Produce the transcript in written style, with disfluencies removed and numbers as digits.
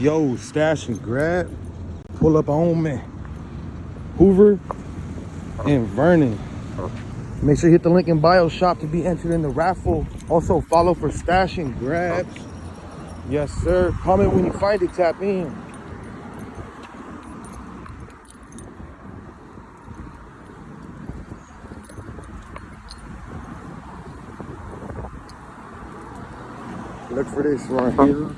Yo, stash and grab. Pull up on me. Hoover and Vernon. Make sure you hit the link in bio shop to be entered in the raffle. Also follow for stash and grabs. Yes, sir. Comment when you find it, tap in. Look for this right here.